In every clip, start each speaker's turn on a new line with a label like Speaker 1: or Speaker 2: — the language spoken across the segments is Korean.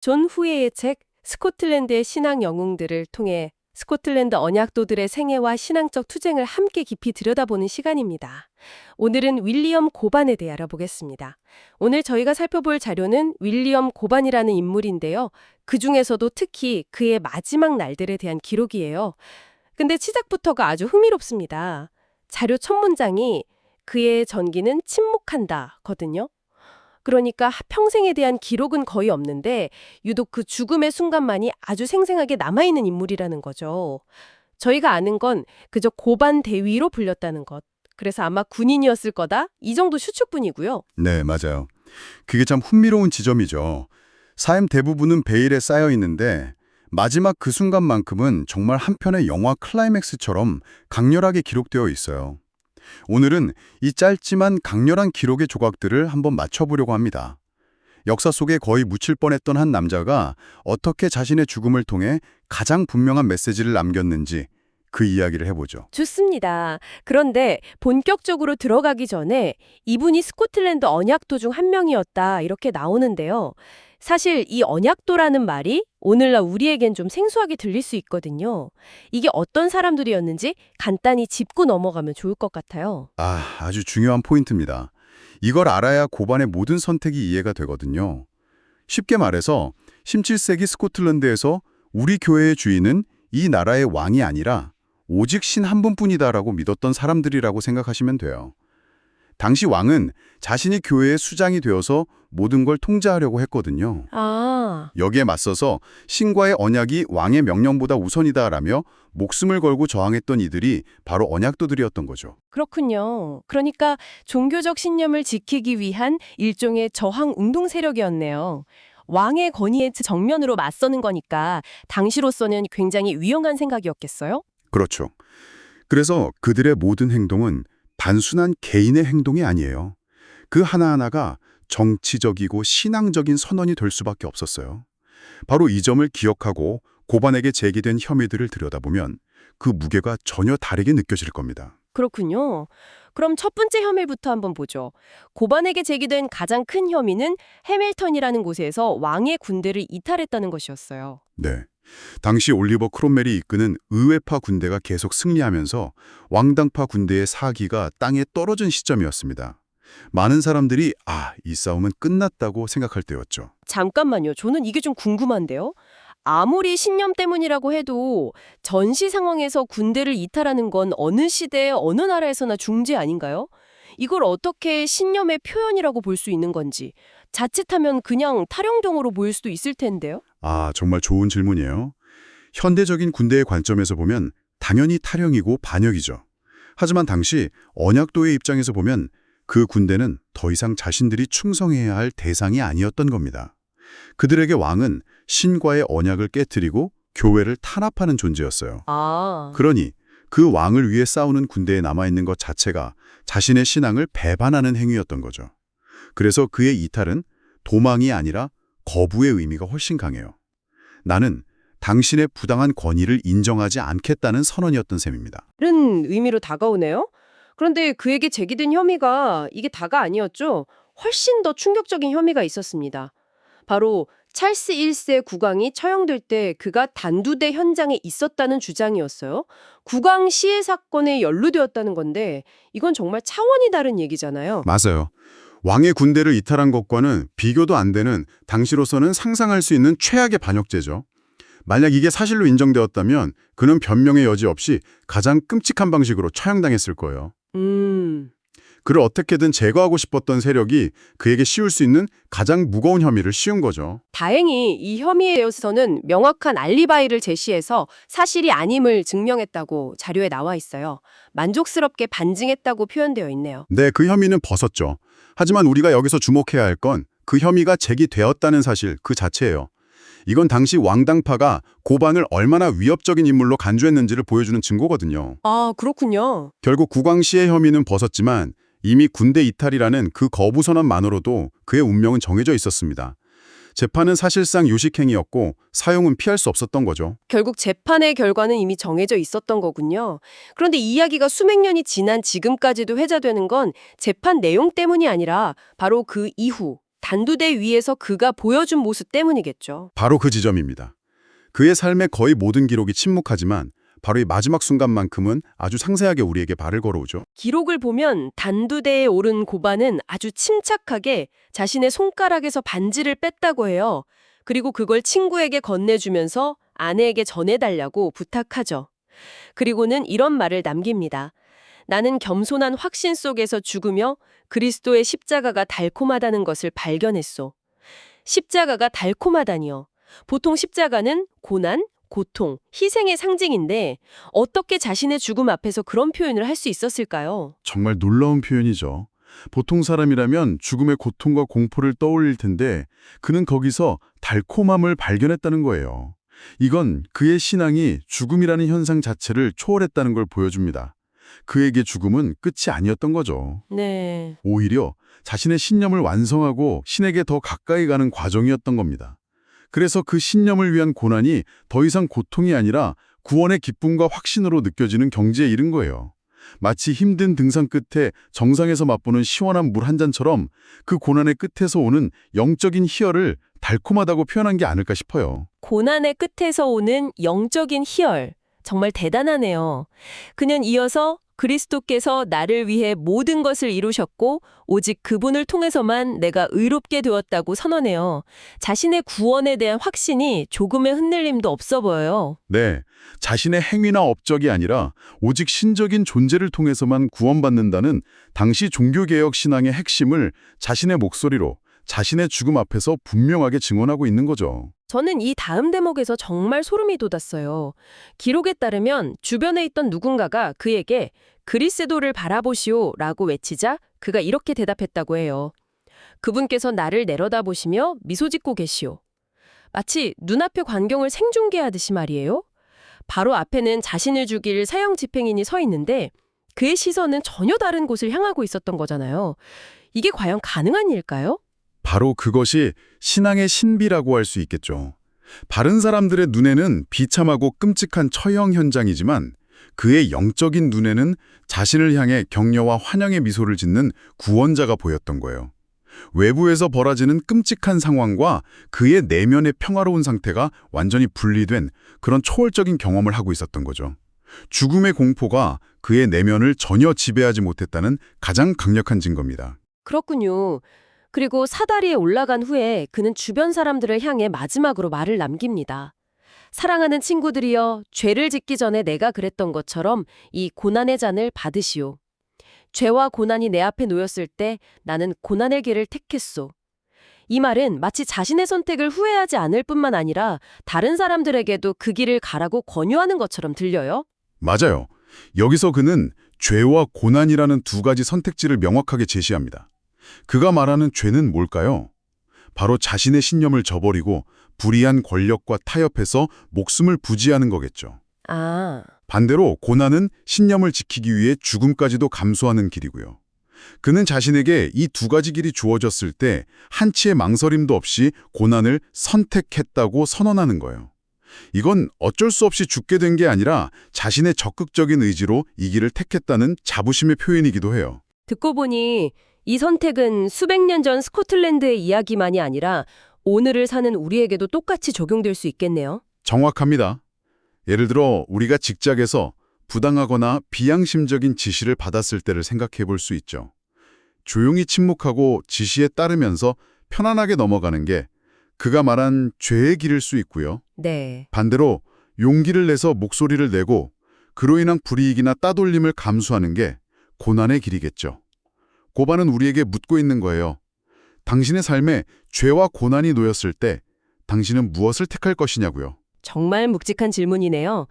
Speaker 1: 존 후에의 책 스코틀랜드의 신앙 영웅들을 통해 스코틀랜드 언약도들의 생애와 신앙적 투쟁을 함께 깊이 들여다보는 시간입니다. 오늘은 윌리엄 고반에 대해 알아보겠습니다. 오늘 저희가 살펴볼 자료는 윌리엄 고반이라는 인물인데요. 그 중에서도 특히 그의 마지막 날들에 대한 기록이에요. 근데 시작부터가 아주 흥미롭습니다. 자료 첫 문장이 그의 전기는 침묵한다거든요. 그러니까 평생에 대한 기록은 거의 없는데 유독 그 죽음의 순간만이 아주 생생하게 남아있는 인물이라는 거죠. 저희가 아는 건 그저 고반 대위로 불렸다는 것. 그래서 아마 군인이었을 거다. 이 정도 추측뿐이고요.
Speaker 2: 네, 맞아요. 그게 참 흥미로운 지점이죠. 삶 대부분은 베일에 쌓여 있는데 마지막 그 순간만큼은 정말 한 편의 영화 클라이맥스처럼 강렬하게 기록되어 있어요. 오늘은 이 짧지만 강렬한 기록의 조각들을 한번 맞춰보려고 합니다. 역사 속에 거의 묻힐 뻔했던 한 남자가 어떻게 자신의 죽음을 통해 가장 분명한 메시지를 남겼는지 그 이야기를 해보죠.
Speaker 1: 좋습니다. 그런데 본격적으로 들어가기 전에 이분이 스코틀랜드 언약도 중 한 명이었다 이렇게 나오는데요. 사실 이 언약도라는 말이 오늘날 우리에겐 좀 생소하게 들릴 수 있거든요. 이게 어떤 사람들이었는지 간단히 짚고 넘어가면 좋을 것 같아요.
Speaker 2: 아주 중요한 포인트입니다. 이걸 알아야 고반의 모든 선택이 이해가 되거든요. 쉽게 말해서 17세기 스코틀랜드에서 우리 교회의 주인은 이 나라의 왕이 아니라 오직 신 한 분뿐이다라고 믿었던 사람들이라고 생각하시면 돼요. 당시 왕은 자신이 교회의 수장이 되어서 모든 걸 통제하려고 했거든요. 여기에 맞서서 신과의 언약이 왕의 명령보다 우선이다라며 목숨을 걸고 저항했던 이들이 바로 언약도들이었던 거죠.
Speaker 1: 그렇군요. 그러니까 종교적 신념을 지키기 위한 일종의 저항 운동 세력이었네요. 왕의 권위에 정면으로 맞서는 거니까 당시로서는 굉장히 위험한 생각이었겠어요?
Speaker 2: 그렇죠. 그래서 그들의 모든 행동은 단순한 개인의 행동이 아니에요. 그 하나하나가 정치적이고 신앙적인 선언이 될 수밖에 없었어요. 바로 이 점을 기억하고 고반에게 제기된 혐의들을 들여다보면 그 무게가 전혀 다르게 느껴질 겁니다.
Speaker 1: 그렇군요. 그럼 첫 번째 혐의부터 한번 보죠. 고반에게 제기된 가장 큰 혐의는 해밀턴이라는 곳에서 왕의 군대를 이탈했다는 것이었어요.
Speaker 2: 네. 당시 올리버 크롬멜이 이끄는 의회파 군대가 계속 승리하면서 왕당파 군대의 사기가 땅에 떨어진 시점이었습니다. 많은 사람들이 이 싸움은 끝났다고 생각할 때였죠.
Speaker 1: 잠깐만요. 저는 이게 좀 궁금한데요. 아무리 신념 때문이라고 해도 전시 상황에서 군대를 이탈하는 건 어느 시대, 어느 나라에서나 중재 아닌가요? 이걸 어떻게 신념의 표현이라고 볼 수 있는 건지. 자칫하면 그냥 탈영경으로 보일 수도 있을 텐데요.
Speaker 2: 정말 좋은 질문이에요. 현대적인 군대의 관점에서 보면 당연히 탈영이고 반역이죠. 하지만 당시 언약도의 입장에서 보면 그 군대는 더 이상 자신들이 충성해야 할 대상이 아니었던 겁니다. 그들에게 왕은 신과의 언약을 깨트리고 교회를 탄압하는 존재였어요. 그러니 그 왕을 위해 싸우는 군대에 남아있는 것 자체가 자신의 신앙을 배반하는 행위였던 거죠. 그래서 그의 이탈은 도망이 아니라 거부의 의미가 훨씬 강해요. 나는 당신의 부당한 권위를 인정하지 않겠다는 선언이었던 셈입니다.
Speaker 1: 이런 의미로 다가오네요. 그런데 그에게 제기된 혐의가 이게 다가 아니었죠. 훨씬 더 충격적인 혐의가 있었습니다. 바로 찰스 1세 국왕이 처형될 때 그가 단두대 현장에 있었다는 주장이었어요. 국왕 시해 사건에 연루되었다는 건데 이건 정말 차원이 다른 얘기잖아요.
Speaker 2: 맞아요. 왕의 군대를 이탈한 것과는 비교도 안 되는 당시로서는 상상할 수 있는 최악의 반역죄죠. 만약 이게 사실로 인정되었다면 그는 변명의 여지 없이 가장 끔찍한 방식으로 처형당했을 거예요. 그를 어떻게든 제거하고 싶었던 세력이 그에게 씌울 수 있는 가장 무거운 혐의를 씌운 거죠.
Speaker 1: 다행히 이 혐의에 대해서는 명확한 알리바이를 제시해서 사실이 아님을 증명했다고 자료에 나와 있어요. 만족스럽게 반증했다고 표현되어 있네요.
Speaker 2: 네, 그 혐의는 벗었죠. 하지만 우리가 여기서 주목해야 할 건 그 혐의가 제기되었다는 사실 그 자체예요. 이건 당시 왕당파가 고반을 얼마나 위협적인 인물로 간주했는지를 보여주는 증거거든요.
Speaker 1: 그렇군요.
Speaker 2: 결국 국왕시의 혐의는 벗었지만 이미 군대 이탈이라는 그 거부 선언만으로도 그의 운명은 정해져 있었습니다. 재판은 사실상 요식행위였고 사형은 피할 수 없었던 거죠.
Speaker 1: 결국 재판의 결과는 이미 정해져 있었던 거군요. 그런데 이야기가 수백 년이 지난 지금까지도 회자되는 건 재판 내용 때문이 아니라 바로 그 이후 단두대 위에서 그가 보여준 모습 때문이겠죠.
Speaker 2: 바로 그 지점입니다. 그의 삶의 거의 모든 기록이 침묵하지만 바로 이 마지막 순간만큼은 아주 상세하게 우리에게 발을 걸어오죠.
Speaker 1: 기록을 보면 단두대에 오른 고반은 아주 침착하게 자신의 손가락에서 반지를 뺐다고 해요. 그리고 그걸 친구에게 건네주면서 아내에게 전해달라고 부탁하죠. 그리고는 이런 말을 남깁니다. 나는 겸손한 확신 속에서 죽으며 그리스도의 십자가가 달콤하다는 것을 발견했소. 십자가가 달콤하다니요. 보통 십자가는 고난, 고통, 희생의 상징인데 어떻게 자신의 죽음 앞에서 그런 표현을 할 수 있었을까요?
Speaker 2: 정말 놀라운 표현이죠. 보통 사람이라면 죽음의 고통과 공포를 떠올릴 텐데 그는 거기서 달콤함을 발견했다는 거예요. 이건 그의 신앙이 죽음이라는 현상 자체를 초월했다는 걸 보여줍니다. 그에게 죽음은 끝이 아니었던 거죠.
Speaker 1: 네.
Speaker 2: 오히려 자신의 신념을 완성하고 신에게 더 가까이 가는 과정이었던 겁니다. 그래서 그 신념을 위한 고난이 더 이상 고통이 아니라 구원의 기쁨과 확신으로 느껴지는 경지에 이른 거예요. 마치 힘든 등산 끝에 정상에서 맛보는 시원한 물 한 잔처럼 그 고난의 끝에서 오는 영적인 희열을 달콤하다고 표현한 게 아닐까 싶어요.
Speaker 1: 고난의 끝에서 오는 영적인 희열. 정말 대단하네요. 그는 이어서 그리스도께서 나를 위해 모든 것을 이루셨고 오직 그분을 통해서만 내가 의롭게 되었다고 선언해요. 자신의 구원에 대한 확신이 조금의 흔들림도 없어 보여요.
Speaker 2: 네, 자신의 행위나 업적이 아니라 오직 신적인 존재를 통해서만 구원받는다는 당시 종교개혁 신앙의 핵심을 자신의 목소리로 자신의 죽음 앞에서 분명하게 증언하고 있는 거죠.
Speaker 1: 저는 이 다음 대목에서 정말 소름이 돋았어요. 기록에 따르면 주변에 있던 누군가가 그에게 그리스도를 바라보시오 라고 외치자 그가 이렇게 대답했다고 해요. 그분께서 나를 내려다보시며 미소 짓고 계시오. 마치 눈앞의 광경을 생중계하듯이 말이에요. 바로 앞에는 자신을 죽일 사형 집행인이 서 있는데 그의 시선은 전혀 다른 곳을 향하고 있었던 거잖아요. 이게 과연 가능한 일일까요?
Speaker 2: 바로 그것이 신앙의 신비라고 할 수 있겠죠. 바른 사람들의 눈에는 비참하고 끔찍한 처형 현장이지만 그의 영적인 눈에는 자신을 향해 격려와 환영의 미소를 짓는 구원자가 보였던 거예요. 외부에서 벌어지는 끔찍한 상황과 그의 내면의 평화로운 상태가 완전히 분리된 그런 초월적인 경험을 하고 있었던 거죠. 죽음의 공포가 그의 내면을 전혀 지배하지 못했다는 가장 강력한 증거입니다.
Speaker 1: 그렇군요. 그리고 사다리에 올라간 후에 그는 주변 사람들을 향해 마지막으로 말을 남깁니다. 사랑하는 친구들이여, 죄를 짓기 전에 내가 그랬던 것처럼 이 고난의 잔을 받으시오. 죄와 고난이 내 앞에 놓였을 때 나는 고난의 길을 택했소. 이 말은 마치 자신의 선택을 후회하지 않을 뿐만 아니라 다른 사람들에게도 그 길을 가라고 권유하는 것처럼 들려요.
Speaker 2: 맞아요. 여기서 그는 죄와 고난이라는 두 가지 선택지를 명확하게 제시합니다. 그가 말하는 죄는 뭘까요? 바로 자신의 신념을 저버리고 불의한 권력과 타협해서 목숨을 부지하는 거겠죠.
Speaker 1: 아,
Speaker 2: 반대로 고난은 신념을 지키기 위해 죽음까지도 감수하는 길이고요. 그는 자신에게 이 두 가지 길이 주어졌을 때 한치의 망설임도 없이 고난을 선택했다고 선언하는 거예요. 이건 어쩔 수 없이 죽게 된 게 아니라 자신의 적극적인 의지로 이 길을 택했다는 자부심의 표현이기도 해요.
Speaker 1: 듣고 보니 이 선택은 수백 년 전 스코틀랜드의 이야기만이 아니라 오늘을 사는 우리에게도 똑같이 적용될 수 있겠네요.
Speaker 2: 정확합니다. 예를 들어 우리가 직장에서 부당하거나 비양심적인 지시를 받았을 때를 생각해 볼 수 있죠. 조용히 침묵하고 지시에 따르면서 편안하게 넘어가는 게 그가 말한 죄의 길일 수 있고요.
Speaker 1: 네.
Speaker 2: 반대로 용기를 내서 목소리를 내고 그로 인한 불이익이나 따돌림을 감수하는 게 고난의 길이겠죠. 고반은 우리에게 묻고 있는 거예요. 당신의 삶에 죄와 고난이 놓였을 때 당신은 무엇을 택할 것이냐고요.
Speaker 1: 정말 묵직한 질문이네요.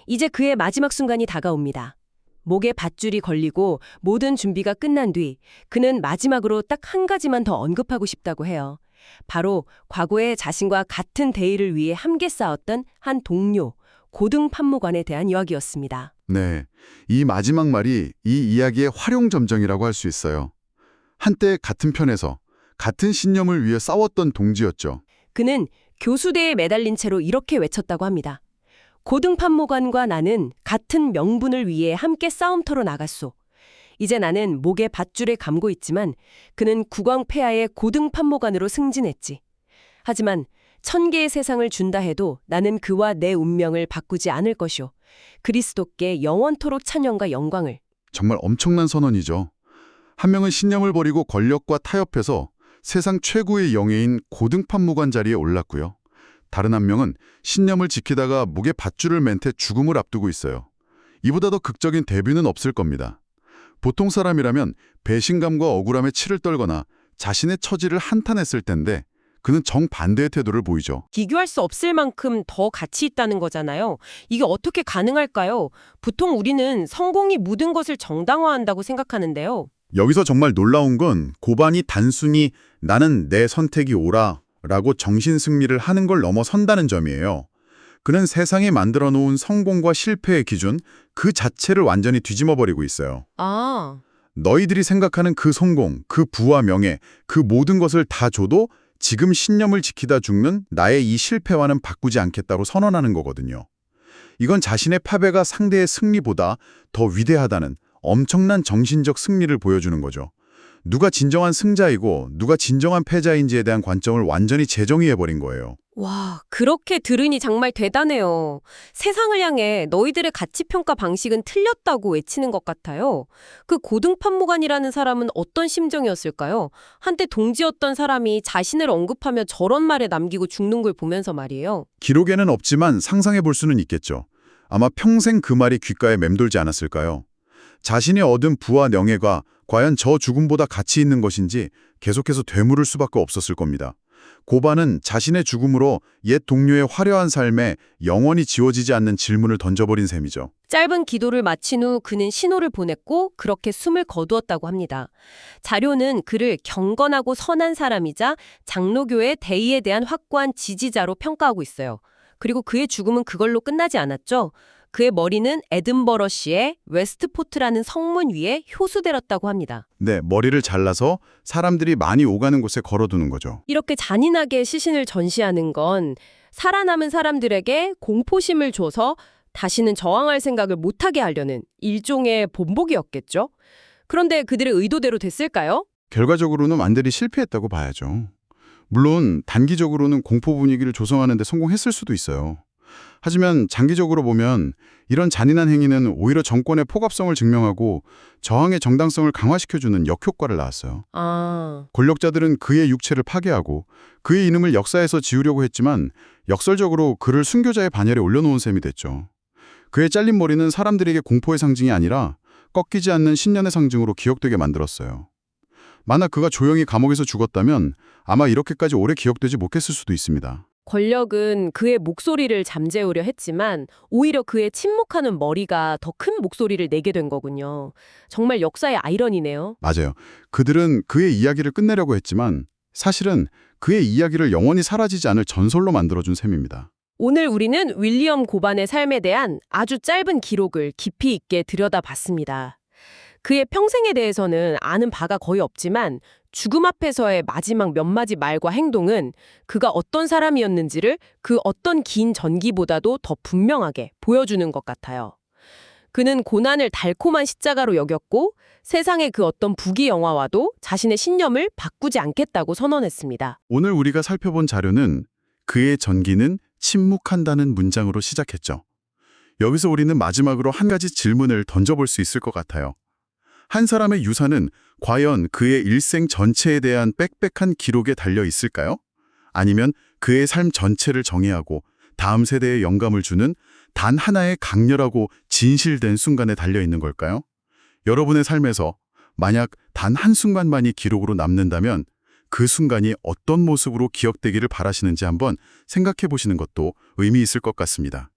Speaker 1: 이제 그의 마지막 순간이 다가옵니다. 목에 밧줄이 걸리고 모든 준비가 끝난 뒤 그는 마지막으로 딱 한 가지만 더 언급하고 싶다고 해요. 바로 과거에 자신과 같은 대의를 위해 함께 싸웠던 한 동료, 고등 판무관에 대한 이야기였습니다.
Speaker 2: 네, 이 마지막 말이 이 이야기의 활용점정이라고 할 수 있어요. 한때 같은 편에서 같은 신념을 위해 싸웠던 동지였죠.
Speaker 1: 그는 교수대에 매달린 채로 이렇게 외쳤다고 합니다. 고등 판무관과 나는 같은 명분을 위해 함께 싸움터로 나갔소. 이제 나는 목에 밧줄에 감고 있지만 그는 국왕폐하의 고등 판모관으로 승진했지. 하지만 1000개의 세상을 준다 해도 나는 그와 내 운명을 바꾸지 않을 것이오. 그리스도께 영원토록 찬양과 영광을.
Speaker 2: 정말 엄청난 선언이죠. 한 명은 신념을 버리고 권력과 타협해서 세상 최고의 영예인 고등판무관 자리에 올랐고요. 다른 한 명은 신념을 지키다가 목에 밧줄을 맨 채 죽음을 앞두고 있어요. 이보다 더 극적인 대비는 없을 겁니다. 보통 사람이라면 배신감과 억울함에 치를 떨거나 자신의 처지를 한탄했을 텐데 그는 정반대의 태도를 보이죠.
Speaker 1: 비교할 수 없을 만큼 더 가치 있다는 거잖아요. 이게 어떻게 가능할까요? 보통 우리는 성공이 모든 것을 정당화한다고 생각하는데요.
Speaker 2: 여기서 정말 놀라운 건 고반이 단순히 나는 내 선택이 옳아 라고 정신 승리를 하는 걸 넘어선다는 점이에요. 그는 세상이 만들어 놓은 성공과 실패의 기준 그 자체를 완전히 뒤집어버리고 있어요.
Speaker 1: 아,
Speaker 2: 너희들이 생각하는 그 성공, 그 부와 명예, 그 모든 것을 다 줘도 지금 신념을 지키다 죽는 나의 이 실패와는 바꾸지 않겠다고 선언하는 거거든요. 이건 자신의 패배가 상대의 승리보다 더 위대하다는 엄청난 정신적 승리를 보여주는 거죠. 누가 진정한 승자이고 누가 진정한 패자인지에 대한 관점을 완전히 재정의해버린 거예요.
Speaker 1: 와, 그렇게 들으니 정말 대단해요. 세상을 향해 너희들의 가치평가 방식은 틀렸다고 외치는 것 같아요. 그 고등판무관이라는 사람은 어떤 심정이었을까요? 한때 동지였던 사람이 자신을 언급하며 저런 말에 남기고 죽는 걸 보면서 말이에요.
Speaker 2: 기록에는 없지만 상상해 볼 수는 있겠죠. 아마 평생 그 말이 귓가에 맴돌지 않았을까요? 자신이 얻은 부와 명예가 과연 저 죽음보다 가치 있는 것인지 계속해서 되물을 수밖에 없었을 겁니다. 고반은 자신의 죽음으로 옛 동료의 화려한 삶에 영원히 지워지지 않는 질문을 던져버린 셈이죠.
Speaker 1: 짧은 기도를 마친 후 그는 신호를 보냈고 그렇게 숨을 거두었다고 합니다. 자료는 그를 경건하고 선한 사람이자 장로교의 대의에 대한 확고한 지지자로 평가하고 있어요. 그리고 그의 죽음은 그걸로 끝나지 않았죠. 그의 머리는 에든버러시의 웨스트포트라는 성문 위에 효수되었다고 합니다.
Speaker 2: 네, 머리를 잘라서 사람들이 많이 오가는 곳에 걸어두는 거죠.
Speaker 1: 이렇게 잔인하게 시신을 전시하는 건 살아남은 사람들에게 공포심을 줘서 다시는 저항할 생각을 못하게 하려는 일종의 본보기였겠죠? 그런데 그들의 의도대로 됐을까요?
Speaker 2: 결과적으로는 완전히 실패했다고 봐야죠. 물론 단기적으로는 공포 분위기를 조성하는 데 성공했을 수도 있어요. 하지만 장기적으로 보면 이런 잔인한 행위는 오히려 정권의 포갑성을 증명하고 저항의 정당성을 강화시켜주는 역효과를 낳았어요.
Speaker 1: 아,
Speaker 2: 권력자들은 그의 육체를 파괴하고 그의 이름을 역사에서 지우려고 했지만 역설적으로 그를 순교자의 반열에 올려놓은 셈이 됐죠. 그의 잘린 머리는 사람들에게 공포의 상징이 아니라 꺾이지 않는 신념의 상징으로 기억되게 만들었어요. 만약 그가 조용히 감옥에서 죽었다면 아마 이렇게까지 오래 기억되지 못했을 수도 있습니다.
Speaker 1: 권력은 그의 목소리를 잠재우려 했지만 오히려 그의 침묵하는 머리가 더 큰 목소리를 내게 된 거군요. 정말 역사의 아이러니네요.
Speaker 2: 맞아요. 그들은 그의 이야기를 끝내려고 했지만 사실은 그의 이야기를 영원히 사라지지 않을 전설로 만들어준 셈입니다.
Speaker 1: 오늘 우리는 윌리엄 고반의 삶에 대한 아주 짧은 기록을 깊이 있게 들여다봤습니다. 그의 평생에 대해서는 아는 바가 거의 없지만 죽음 앞에서의 마지막 몇 마디 말과 행동은 그가 어떤 사람이었는지를 그 어떤 긴 전기보다도 더 분명하게 보여주는 것 같아요. 그는 고난을 달콤한 십자가로 여겼고 세상의 그 어떤 부귀영화와도 자신의 신념을 바꾸지 않겠다고 선언했습니다.
Speaker 2: 오늘 우리가 살펴본 자료는 그의 전기는 침묵한다는 문장으로 시작했죠. 여기서 우리는 마지막으로 한 가지 질문을 던져볼 수 있을 것 같아요. 한 사람의 유산은 과연 그의 일생 전체에 대한 빽빽한 기록에 달려 있을까요? 아니면 그의 삶 전체를 정의하고 다음 세대에 영감을 주는 단 하나의 강렬하고 진실된 순간에 달려 있는 걸까요? 여러분의 삶에서 만약 단 한순간만이 기록으로 남는다면 그 순간이 어떤 모습으로 기억되기를 바라시는지 한번 생각해 보시는 것도 의미 있을 것 같습니다.